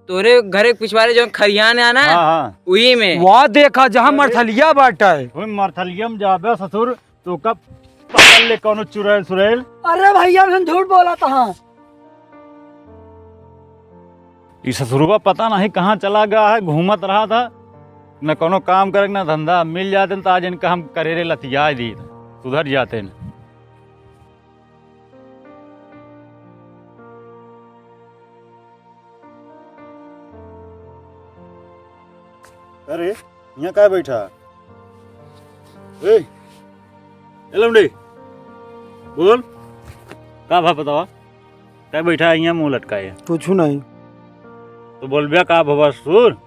तोरे घरे पिछवाड़े जो खरियान है ना, हाँ वही में। वहाँ देखा जहाँ मरथलिया बाटा है। वही मरथलिया में जाबे ससुर तो कब पकड़ ले कौनो चुड़ैल सुड़ैल। अरे भैया हम झूठ बोला था। ये ससुरवा पता नहीं कहाँ चला गया है, घूमत रहा था, न कोनो काम करे न धंधा। मिल जाते न तो आज इनका हम करेरे लतिया दी, सुधर जाते न। अरे यहाँ क्या बैठा ए लमड़ी बोल का भा बतावा क्या बैठा है यहाँ मुँह लटकाए। पूछू नहीं तो बोल बिया का भवा सुर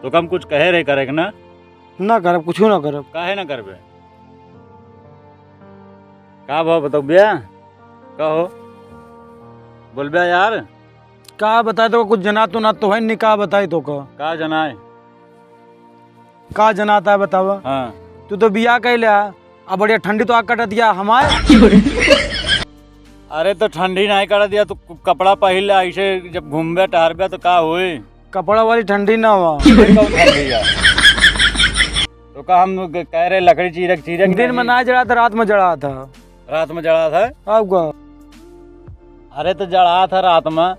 तो कम कुछ कहे रहे करे ना ना करब, कुछ ना करब। काहे ना करबे का भाव बताओ बिया कहो बोल बिया यार। का बताए तो कुछ जना तो ना तो है नहीं, का बताई तो का जनाए का जनाता है बतावा। हाँ तू तो बिया कह लिया, अब बढ़िया ठंडी तो आग कट दिया हमारे। अरे तो ठंडी नहीं कर दिया तो कपड़ा पहन ले, ऐसे जब घूमबे टहरबे तो का होए। कपड़ा वाली ठंडी ना हुआ। ठंडी है तो का हम कह रहे लकड़ी चीरक चीरक दिन में ना जड़ा था, रात में जड़ा था। रात में जड़ा था। अब का अरे तो जड़ा था रात में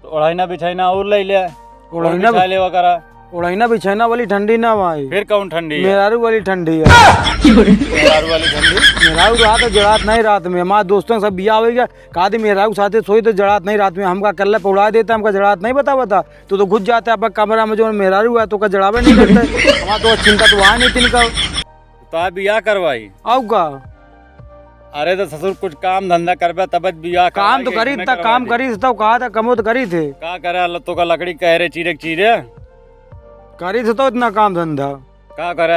तो ओढ़ाइना बिछाइना और ले ले, ओढ़ाइना बिछा ले वगैरह। ओढ़ाइना बिछाइना वाली ठंडी ना हुआ। फिर कौन ठंडी है? मेहरारू वाली ठंडी है। मेहरारू वाली ठंडी। मेहरारू रात तो जड़ात नहीं रात में। हमारे दोस्तों सब बिया हो गया, कहा थी मेहरारू साथे सोई तो जड़ात नहीं रात में। हमका कल्ला पौड़ा देता, हमका जड़ात नहीं बता तो घुस जाते अब कमरा में जो मेहरारू है तो का जड़ावे नहीं करते। हमारा तो चिंता तो वहाँ नहीं थी इनका। तो आप बिया करवाई। अब का अरे तो ससुर कुछ काम धंधा करबे तब बिया काम तो करी था, काम करी था, कहा था कमो तो करी थे। का करे लत्तों का लकड़ी कह रहे चीरक चीरे करी थे तो इतना काम धंधा का करे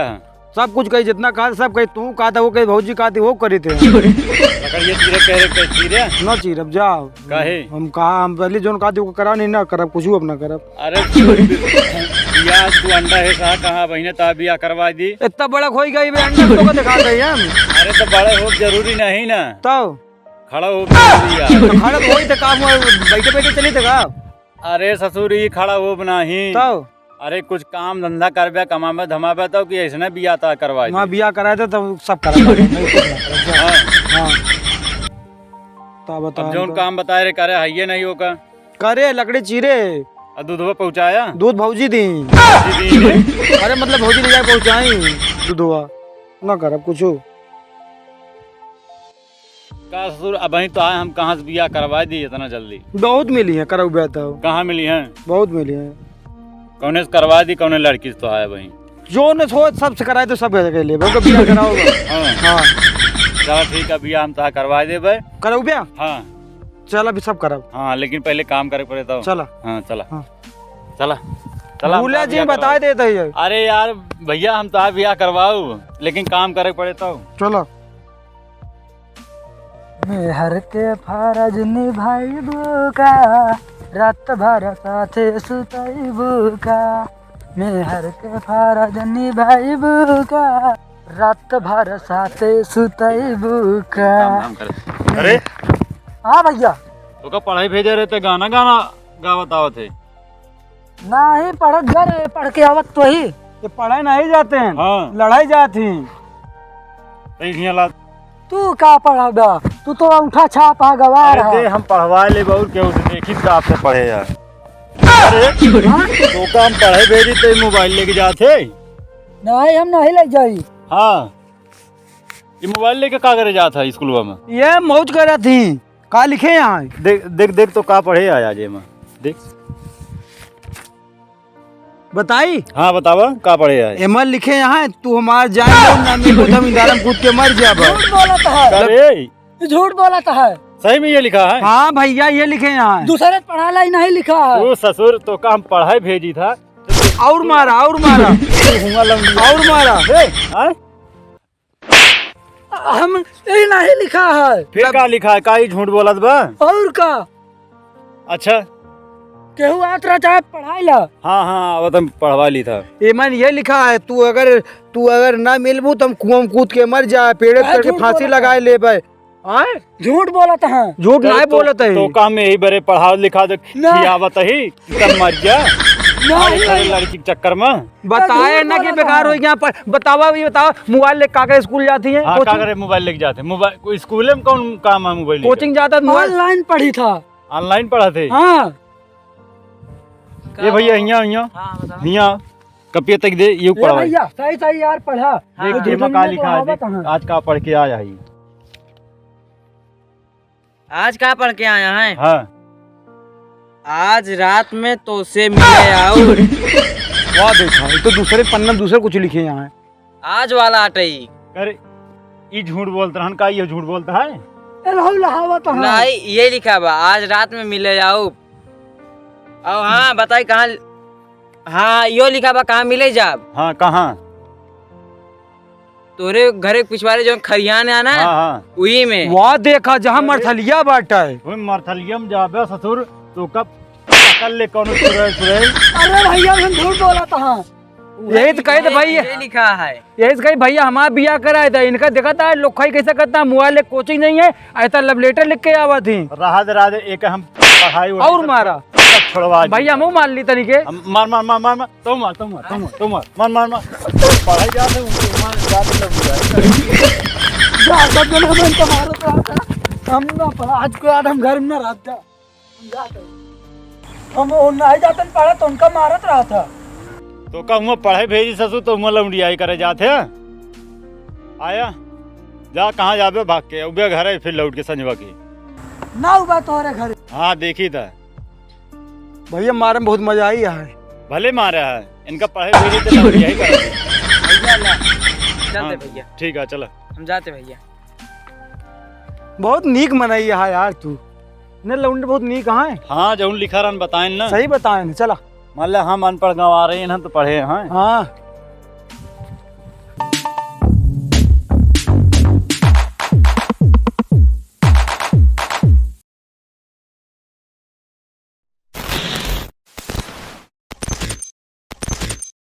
सब कुछ कही, जितना कहा सब कही। तू कहा था वो कही, भौजी कहा थी वो करी थे। लकड़ी चीरे कह रहे चीरे न चीरब जाओ काहे हम कहा, हम पहले जो कहा थी वो करा नहीं ना करब, कुछ अपना करब। अरे बिया तू अंडा है कहा कहाँ बहने ता बिया करवा दी। इतना बड़ा खोई गई अंडा तो को दिखा दे हम। अरे तो बड़े हो जरूरी नहीं ना, तो खड़ा हो बिया। तो खड़ा तो वही था काम, बैठे बैठे चली थे का। अरे ससुर ही खड़ा हो नहीं। तो अरे कुछ काम धंधा करबे कमाबे धमाबे तो कि ऐसे बिया ता करवा दी। वहाँ बिया कराए थे तब सब करा। हाँ तो बता अब जोन काम बताए रे करे है ये नहीं होगा। करे लकड़ी चीरे और दूधवा पहुँचाया दूध भौजी दी। दी। अरे मतलब भौजी ले जाए पहुँचाई दूधवा ना करब कुछ। का ससुर अब तो आए हम कहाँ से बिया करवा दी इतना जल्दी। बहुत मिली है करब बिया तो कहाँ मिली है? बहुत मिली है। कौने से करवा दी कौने लड़की से तो आया वही। जो ने सोच सबसे कराए तो सब के लिए बिया कराओगे। हाँ चलो ठीक है बिया हम तो करवा देबे। करो बिया। हाँ चल अभी सब करब। हाँ लेकिन पहले काम करे पड़े तो। चला हाँ चला हाँ। चला चला भूला जी बता देते है। अरे यार भैया हम तो बिया करवाऊ लेकिन काम करे पड़े तो। चलो मेहर के फरज निभाइबू का, रात भर साथे सुतइबू का। मेहर के फरज निभाइबू का, रात भर साथे सुतइबू का। काम करे। अरे हाँ भैया तो का पढ़ाई भेजे रहे थे, गाना गाना गावत आवत है। नहीं पढ़त घर पढ़ के आवत तो ही। ये पढ़ाई नहीं जाते हैं। हाँ लड़ाई जाती। तू का पढ़ा, तू तो अंगूठा छाप गवार अरे है। हम पढ़वा ले बहुत केहू से देखी तो आपसे पढ़े यार। अरे तो का हम पढ़े भेजी तो मोबाइल लेके जाते। नहीं हम नहीं ले जाई। हाँ ये मोबाइल लेके का करे जाता स्कूल में? ये मौज कर थी का लिखे यहाँ। देख देख देख तो का पढ़े आया जे में देख। बताई हाँ बतावा का पढ़े आया। एमल लिखे यहाँ तू हमारे जाए ना मिलो तो हम इदारम कूद के मर जाब। झूठ बोलत है, अरे झूठ बोलत है। सही में ये लिखा है? हाँ भैया ये लिखे यहाँ। दूसरे पढ़ा लाई नहीं लिखा है। वो ससुर तो का हम पढ़ाई भेजी था और मारा और मारा और मारा। हाँ? हम ये नहीं लिखा है। फिर का लिखा है? का ही झूठ बोलत बा? और का अच्छा केहू आत रहा चाहे पढ़ाई ला। हाँ हाँ वो तो पढ़वा ली था। एमन ये लिखा है तू अगर ना मिलबू तो हम कुआं में कूद के मर जाए, पेड़े पे चढ़ के फांसी लगाए ले भाई। आए झूठ बोला था। झूठ नहीं बोलत है तो काम यही बरे पढ़ा लिखा दे ना। खियावत ही तब मर गया लड़की के चक्कर में। बताए ना कि बेकार हो गया पर बतावा भी बताओ मोबाइल लेके काकर स्कूल जाती है हाँ, का करे मोबाइल लेके जाते मोबाइल कोई स्कूल में कौन काम है मोबाइल कोचिंग जाता है मोबाइल ऑनलाइन पढ़ी था। ऑनलाइन पढ़ा थे हाँ ये भैया यहाँ हाँ बताओ। यहाँ कपिया तक दे ये ये पढ़ा भैया सही सही यार पढ़ा। हाँ, देख हाँ। एमा का लिखा है देख, आज का पढ़ के आया है आज कहाँ पढ़ के आया है? हाँ आज रात में तो से मिले आओ। वाह देखा ये तो दूसरे पन्ने में दूसरे कुछ लिखे यहाँ है। आज वाला अटई अरे ये झूठ बोलता है का ये झूठ बोलता है लहावत हाँ। नहीं ये लिखा बा आज रात में मिले जाओ। और हाँ बताई कहाँ? हाँ यो लिखा बा कहाँ मिले जाब? हाँ कहाँ तोरे घरे पिछवाड़े जो खरियान है ना हाँ हाँ वही में। वाह देखा जहाँ मरथलिया बाटा है। वो मरथलिया में जाबे ससुर तो कब पकड़ ले कौन सुरे अरे भैया हम झूठ बोला था। यही तो कहे थे भाई ये लिखा है। यही तो कही भैया हमारा बिया कराया था इनका देखा था लोखाई कैसे करता मोबाइल कोचिंग नहीं है ऐसा लव लेटर लिख के आवा थी राधे एक हम पढ़ाई और मारा छोड़वा भैया मुँह मान ली तरीके मार मार मार मार मार तो मार तो मार तो मार तो मार मार मार मार पढ़ाई जाते मार जाते हम ना पढ़ा आज को आज हम घर में ना रहता। हम नहीं जाते पढ़ा तो उनका मारत रहा था। तो का हुआ पढ़ाई भेजी ससुर तो हुआ लौंडियाई करे जाते आया जा कहाँ जाबे भाग के उबे घर है फिर लौट के संजवा की ना हुआ तोहरे घर। हाँ देखी था भैया मारे में बहुत मजा आई है। भले मारा है इनका पढ़ाई भेजी तो लौंडियाई करे भैया ला, चलते हाँ, भैया ठीक है चलो हम जाते भैया। बहुत नीक मनाई है यार तू ने लौंडे बहुत नीक कहाँ है। हाँ जौन लिखा रहन बताएं ना सही बताए न चला मान लो हम अनपढ़ गाँव आ रहे हैं ना तो पढ़े हैं हाँ